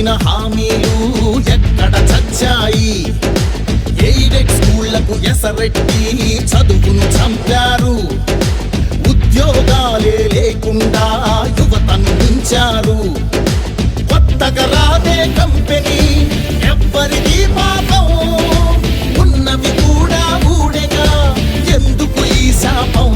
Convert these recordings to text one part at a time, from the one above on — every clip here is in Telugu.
ఇచ్చిన హామీలు ఎక్కడ చచ్చాయి? ఎయిడెడ్ స్కూళ్లకు ఎసరెట్టి చదువును చంపారు. ఉద్యోగాలే లేకుండా యువతను మించారు. కొత్తగా రాదే కంపెనీ ఎవ్వరిది పాపం, ఉన్నవి కూడా ఊడెగా ఎందుకు ఈ శాపం?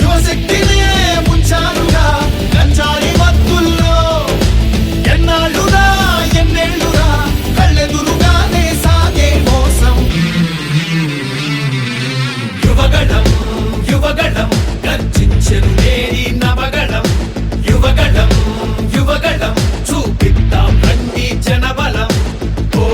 యువశక్తినే ముంచారుగా గంజాయి మత్తుల్లో, ఎన్నాళ్ళురా ఎన్నేళ్ళురా కళ్ళెదురుగానే సాగే మోసం. యువగళం యువగళం గర్జించెను నేరి నవగళం. యువగళం యువగళం చూపిద్దాం రండి జనబలం. ఓ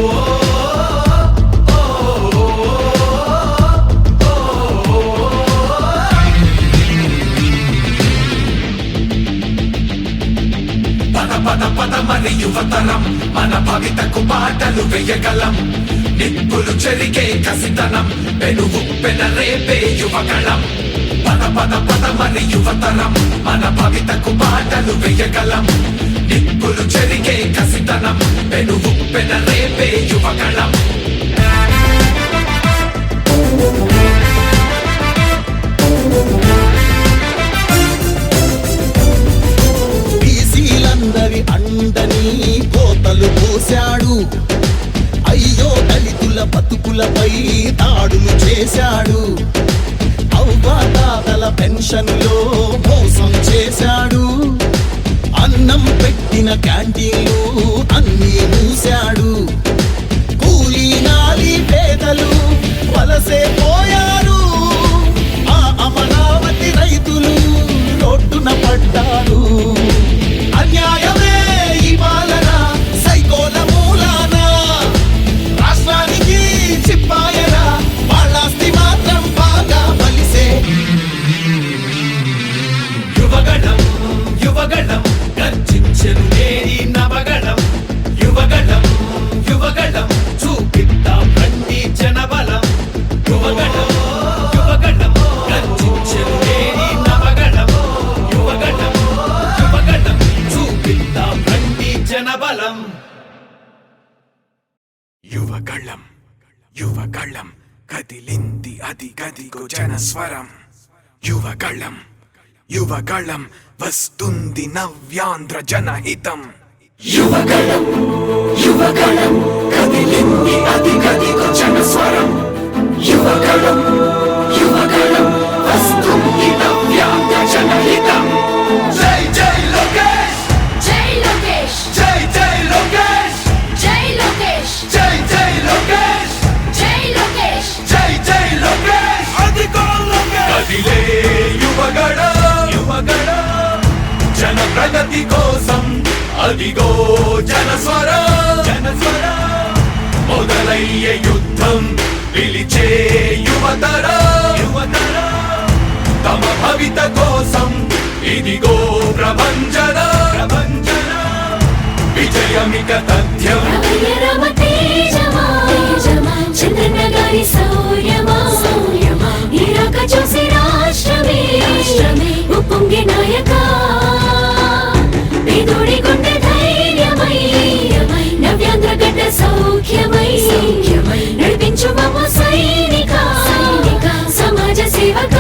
పద పద పద మరి యువతరం, మన భవితకు పాటలు వేయగలం. నిప్పులు చెరిగే కసితనం, పెనుగు పెనరేపే యువగళం. పద పద పద మరి యువతరం, మన భవితకు పాటలు వేయగలం. నిప్పులు చెరిగే కసితనం, పెనుగు పెనరేపే యువగళం. బీసీలందరి అండని కోతలు పోశాడు. అయ్యో దళితుల బతుకులపై దాడులు చేశాడు. అవ్వాతాతల పెన్షన్లో మోసం చేశాడు. అన్నం పెట్టిన క్యాంటీన్లు అన్నీ మూశాడు. కూలీ నాలి పేదలు వలసే పోయారు. ఆ అమరావతి రైతులు రోడ్డున పడ్డారు. అన్యాయమే ఈ పాలన సైకోల మూలాన, రాష్ట్రానికి చిప్పాయరా వాళ్ళాస్తి మాత్రం బాగా బలిసే. యువగళం యువగళం గర్జించెను నేరి నవగళం. యువగళం యువగళం చూపిద్దాం రండి జనబలం. యువగళం యువగళం గర్జించెను నేరి నవగళం. యువగళం యువగళం చూపిద్దాం రండి జనబలం. యువగళం యువగళం కదిలింది అది గదిగో జనస్వరం. యువగళం యువగళం వస్తుంది నవ్యాంధ్ర జనహితం. యువగళం యువగళం కదిలింది అది గదిగో జనస్వరం. యువగళం యువగళం వస్తుంది నవ్యాంధ్ర జనహితం. జై జై లోకేష్, జై లోకేష్, జై జై లోకేష్, జై లోకేష్, జై జై లోకేష్, జై లోకేష్, జై జై లోకేష్. అదిగో లోకేష్ కదిలే యువగళం యువగళం జన ప్రగతి కోసం. అదిగో జనస్వరం జనస్వరం మొదలయ్యే యుద్ధం పిలిచే యువతరం యువతరం. తమ భవిత కోసం ఇదిగో ప్రభంజనం ప్రభంజనం. విజయమిక తథ్యం. రమయ రమ తేజమా, చంద్రన్న గారి శౌర్యమా, నీరాక చూసి రాష్ట్రమే ఉప్పొంగే నాయక. పేదోడి గుండె ధైర్యమై, నవ్యాంధ్ర గడ్డ సౌఖ్యమై, నడిపించు మమ్మ సైనిక సమాజ సేవక.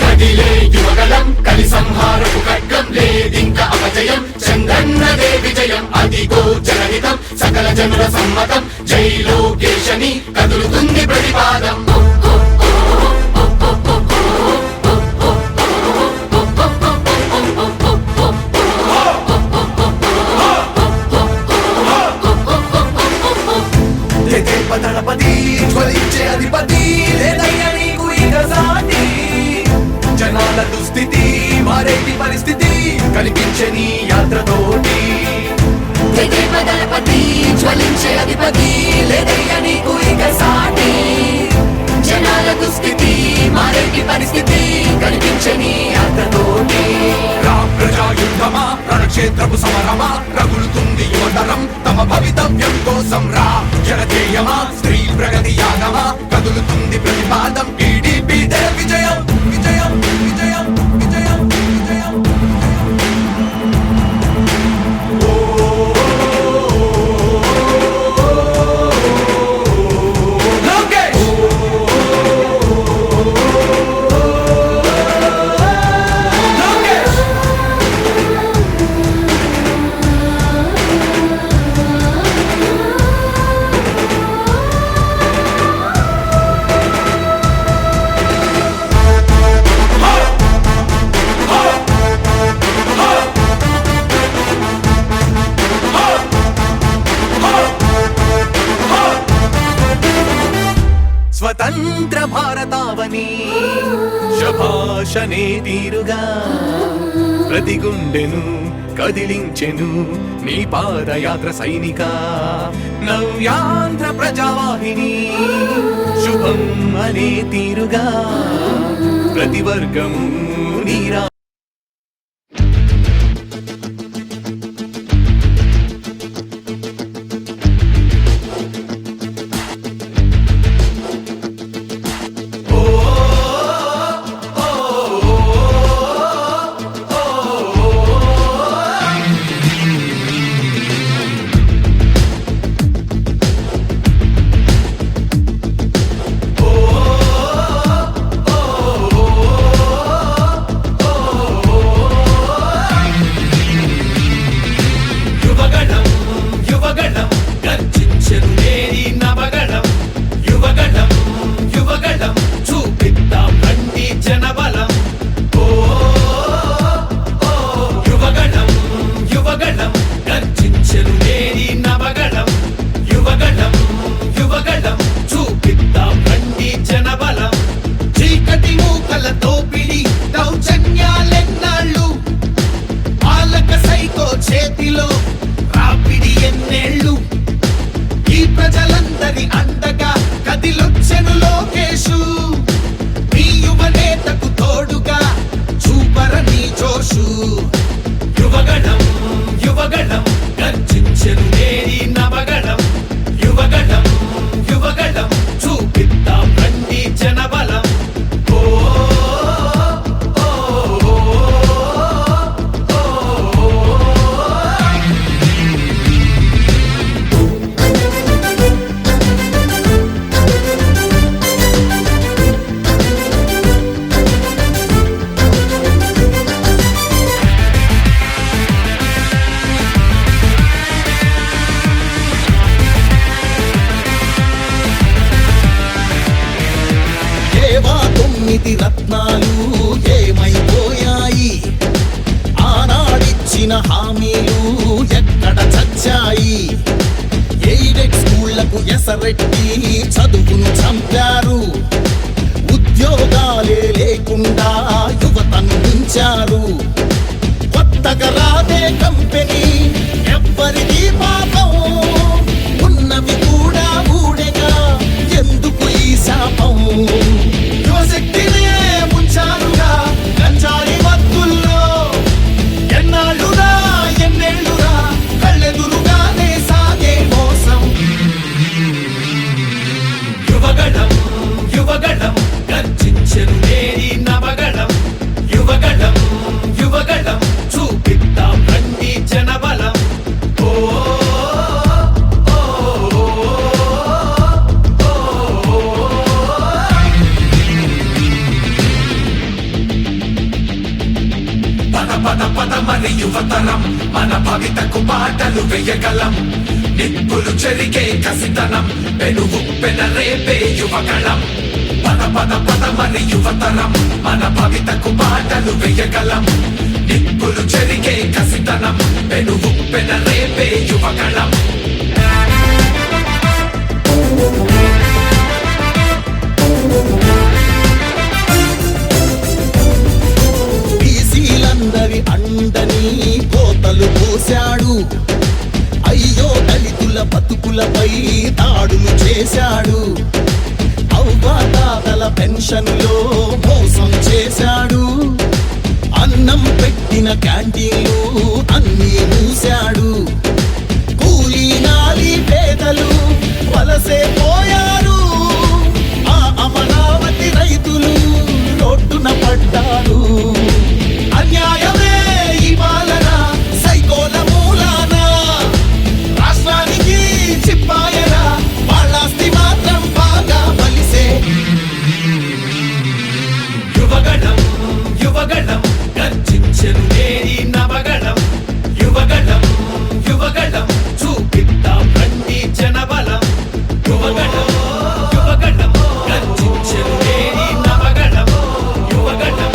కదిలే యువగళం కలి సంహారపు ఖడ్గం, లేదింక అపజయం చంద్రన్నదే విజయం. అదిగో జనహితం సకల జనుల సమ్మతం. జై లోకేశని కదులుతుంది ప్రతిపాదం. దళపతి జ్వలించే అధిపతి, లేదయ్య నీకు ఇక సాటి. జనాల దుస్థితి మారేటి పరిస్థితి కనిపించే నీ యాత్రతోటి. దళపతి జ్వలించే అధిపతి, లేదయ్య నీకు ఇక సాటి. జనాల దుస్థితి మారేటి పరిస్థితి కనిపించే నీ యాత్రతోటి. ప్రజాయుద్ధమా రణక్షేత్రపు సమరమా, రగులుతుంది యువతరం తమ భవితవ్యం కోసం. రా జనజేయమా స్త్రీ ప్రగతి యాగమా, కదులుతుంది ప్రతిపాదం. టీడీపీ విజయం విజయం విజయం విజయం విజయం. అనే తీరుగా ప్రతి గుండెను కదిలించెను నీ పాదయాత్ర సైనిక నవ్యాంధ్ర ప్రజావాహిని శుభం అనే తీరుగా ప్రతి వర్గము నీరా యువగణం యువగణం గర్జించెను నేరి నవగణం యువగణం యువగణం చూపిద్దాం రండి జనబలం ఓ యువగణం యువగణం గర్జించెను నేరి నవగణం యువగణం యువగణం చూపిద్దాం రండి జనబలం చీకటి మూకల తోపిడి దౌర్జన్యాలెన్నాళ్ళు పాలక సైకో చేతిలో రాపిడి ఎన్నేళ్ళు ఈ ప్రజలందరి అండగా కదిలొచ్చెను లోకేశు మీ యువనేతకు తోడుగా చూపరని జోషు యువగణం యువగణం గర్జించెను నేరి నవగణం యువగణం యువగణం చూపిద్దాం రండి జనబలం ఓ ఏవా 9 రత్నాలు ఏమైపోయాయి ఆనాడిచ్చిన హామీలు ఎక్కడ చచ్చాయి ఎయిడెడ్ స్కూళ్లకు ఎసరెట్టి చదువును చంపారు ఉద్యోగాలే లేకుండా యువతను ఉంచారు కొత్తగా రాదే కంపెనీ ఎవ్వరిది పాపం ఉన్నవి కూడా ఊడెగా ఎందుకు ఈ శాపం యువశక్తినే ముంచారుగా గంజాయి మత్తుల్లో ఎన్నాళ్ళురా ఎన్నేళ్ళురా కళ్ళెదురుగానే సాగే మోసం యువగణం యువగణం గర్జించెను నేరి నవగణం యువగణం యువగణం చూపిద్దాం రండి జనబలం ఓ పద పద పద మన యువతరం మన భవితకు బాటలు వేయగలం నిప్పులు చెరిగే కసితనం పెనుగు పెనరేపే యువగళం పద పద పద మన యువతరం మన భవితకు బాటలు వేయగలం నిప్పులు చెరిగే కసితనం పెనుగు పెనరేపే యువగళం బీసీలందరి అండని కోతలు పోశాడు అయ్యో దళితుల బతుకులపై దాడులు చేశాడు అవ్వాతాతల పెన్షన్లో మోసం చేశాడు అన్నం పెట్టిన క్యాంటీన్లు అన్నీ మూశాడు కూలీ నాలి పేదలు వలసే పోయారు ఆ అమరావతి రైతులు రోడ్డున పడ్డారు అన్యాయమే ఈ పాలన సైకోల మూలాన రాష్ట్రానికి చిప్పాయరా వాళ్ళాస్తి మాత్రం బాగా బలిసే యువగణం యువగణం గర్జించెను నేరి నవగణం యువగణం యువగణం చూపిద్దాం రండి జనబలం యువగణం యువగణం గర్జించెను నేరి నవగణం యువగణం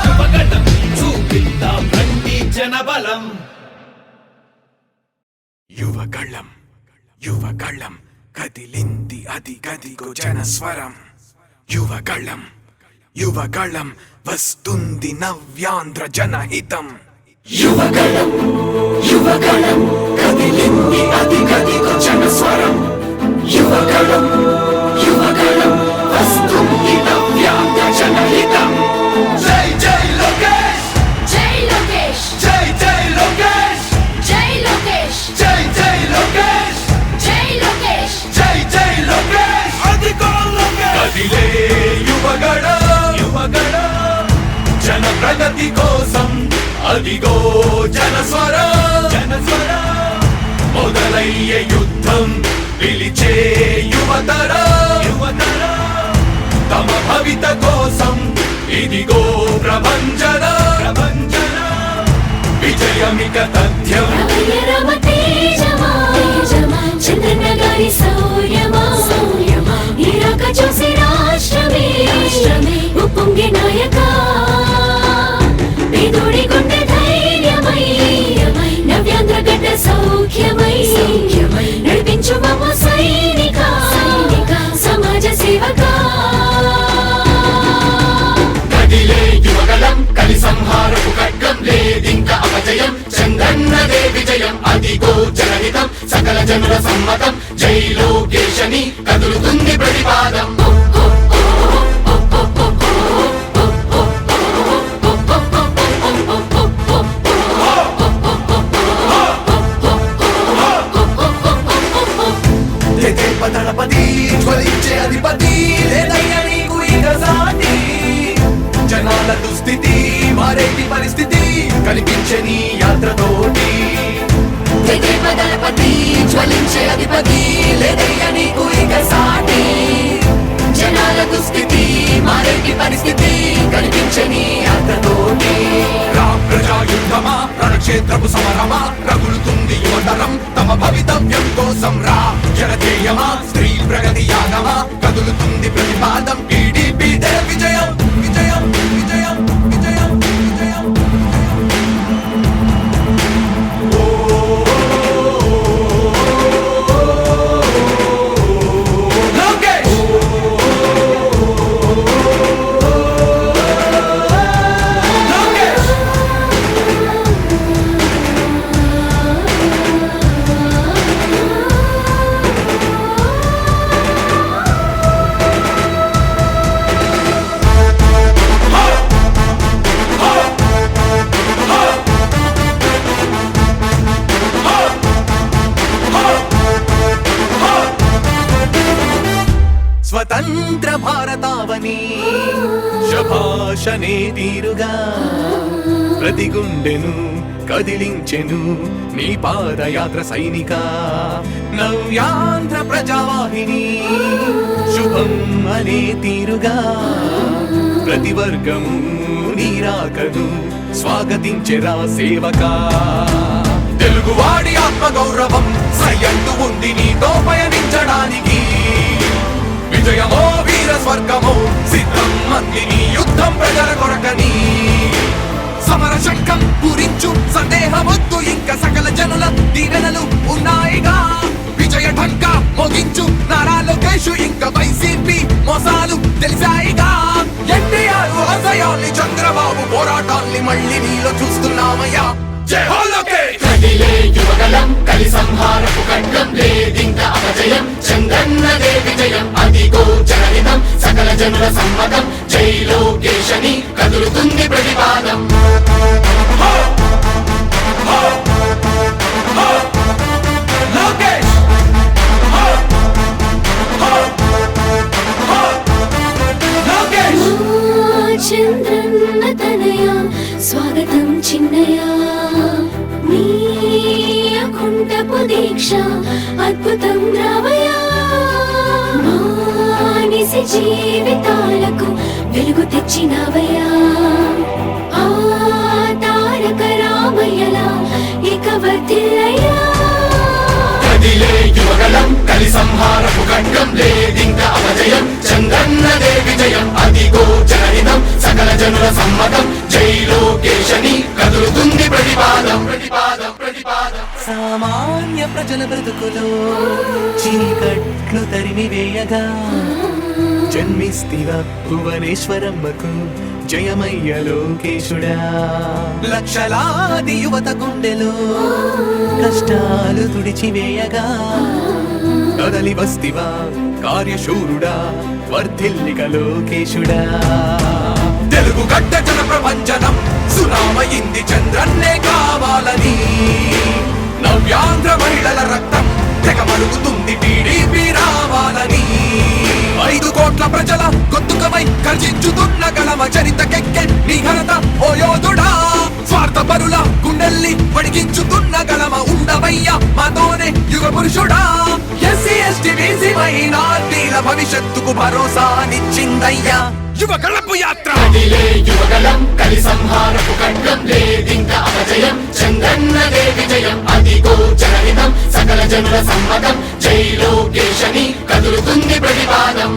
యువగణం చూపిద్దాం రండి జనబలం యువగళం యువగళం కదిలింది అది గదిగో జనస్వరం యువగళం యువగళం వస్తుంది నవ్యాంధ్ర జనహితం యువగళం యువగళం కదిలింది అది గదిగో జనస్వరం యువగళం యువగళం వస్తుంది నవ్యాంధ్ర జనహితం జై జై లోకేష్ జై లోకేష్ జై జై లోకేష్ జై లోకేష్ జై జై లోకేష్ జై లోకేష్ జై జై లోకేష్ అధికో లోకేష్ కదిలే యువగళం యువగళం జన ప్రగతి కోసం అదిగో జనస్వరం జనస్వరం మొదలయ్యే యుద్ధం పిలిచే యువతరం యువతరం తమ భవిత కోసం ఇదిగో ప్రభంజనం ప్రభంజనం విజయమిక తథ్యం రమయ రమ తేజమా చంద్రన్న గారి శౌర్యమా ఇరాక చూసి రాష్ట్రమే ఉప్పొంగే నాయక పేదోడి గుండె ధైర్యమై నవ్యాంధ్ర గడ్డ సౌఖ్యమై నడిపించు మమ్మ సైనిక సమాజ సేవక కదిలే యువగలం కలి సంహారపు ఖడ్గం లేదింక అపజయం చంద్రన్నదే విజయం అదిగో జనహితం సకల జనుల సమ్మతం జై లోకేశని కదులుతుంది ప్రతిపాదం దళపతి జ్వలించే అధిపతి లేదయ్యా నీకు ఇక సాటి జనాల దుస్థితి మారేటి పరిస్థితి కనిపించే నీ యాత్రతోటి దళపతి జ్వలించే అధిపతి లేదయ్యా నీకు ఇక సాటి జనాల దుస్థితి మారేటి పరిస్థితి కనిపించే నీ యాత్రతోటి రా ప్రజాయుద్ధమా రణక్షేత్రపు సమరమా రగులుతుంది యువతరం తమ భవితవ్యం కోసం రా జనజేయమా స్త్రీ ప్రగతి యాగమా కదులుతుంది ప్రతిపాదం టీడీపీ విజయం విజయం విజయం విజయం విజయం లోకేష్ లోకేష్ స్వతంత్ర భారతావని శభాషనే తీరుగా ప్రతి గుండెను కదిలించెను నీ పాదయాత్ర సైనిక నవ్యాంధ్ర ప్రజావాహిని శుభం అనే తీరుగా ప్రతి వర్గము నీరాకను స్వాగతించెరా సేవకా తెలుగువాడి ఆత్మగౌరవం సయ్యందు ఉంది నీతో పయనించడానికి విజయమో వీర స్వర్గమో సిద్ధం మందిని యుద్ధం ప్రజల కొరకని సమర శంఖం పూరించు సందేహమొద్దు ఇంకా సకల జనుల దీవెనలు ఉన్నాయిగా విజయ ఢంక మోగించు నారా లోకేష్ ఇంకా వైసీపీ మోసాలు తెలిసాయిగా ఎన్టీఆర్ ఆశయాల్ని చంద్రబాబు పోరాటాల్ని మళ్ళీ నీలో చూస్తున్నామయ్యా జై హో లోకేష్ కదిలే యువగలం కలి సంహారపు ఖడ్గం లేదింక అపజయం చంద్రన్నదే విజయం అదిగో జనహితం సకల జనుల సమ్మతం జై లోకేశని కదులుతుంది ప్రతిపాదం లోకేష్ లోకేష్ చంద్రన్న తనయ స్వాగతం చిన్నయ నీ అకుంఠపు దీక్ష అద్భుతం రావయ్యా మానిసి జీవితాలకు వెలుగు తెచ్చినవయ్యా ఆ తారక రామయ్యలా ఇక వర్ధిల్లయ్యా కదిలే యువగలం కలి సంహారపు ఖడ్గం లేదింక అపజయం చంద్రన్నదే విజయం అదిగో జనహితం సకల జనుల సమ్మతం జై లోకేశని కదులుతుంది ప్రతిపాదం ప్రతిపాదం ప్రతిపాదం సామాన్య ప్రజల బ్రతుకులో చీకట్లు తరిమి వేయగా జన్మిస్తివా భువనేశ్వరమ్మకు జయమయ్య లోకేశుడా లక్షలాది యువత గుండెలో కష్టాలు తుడిచివేయగా కదలి వస్తివా కార్యశూరుడా వర్ధిల్లిక లోకేశుడా తెలుగు గడ్డ జన ప్రపంచనం సునామయింది చంద్రన్నే కావాలని నవ్యాంధ్ర మహిళల రక్తం తెగ మరుగుతుంది టీడీపీ రావాలని 5 కోట్ల ప్రజల గొంతుకమై గర్జించుతున్న గళమ చరితకెక్కె నీ ఘనత ఓ యోధుడా స్వార్థ పరుల గుండెల్ని వడికించుతున్న గళమ ఉండవయ్య మాతోనే యుగ పురుషుడా ఎస్సీ ఎస్టీ బీసీ మైనార్టీల భవిష్యత్తుకు భరోసానిచ్చిందయ్యా యువ గళపు యాత్ర కదిలే యువగలం కలి సంహారపు ఖడ్గం లేదింక అపజయం చంద్రన్నదే విజయం అదిగో జనహితం సకల జనుల సమ్మతం జై లోకేశని కదులుతుంది ప్రతిపాదం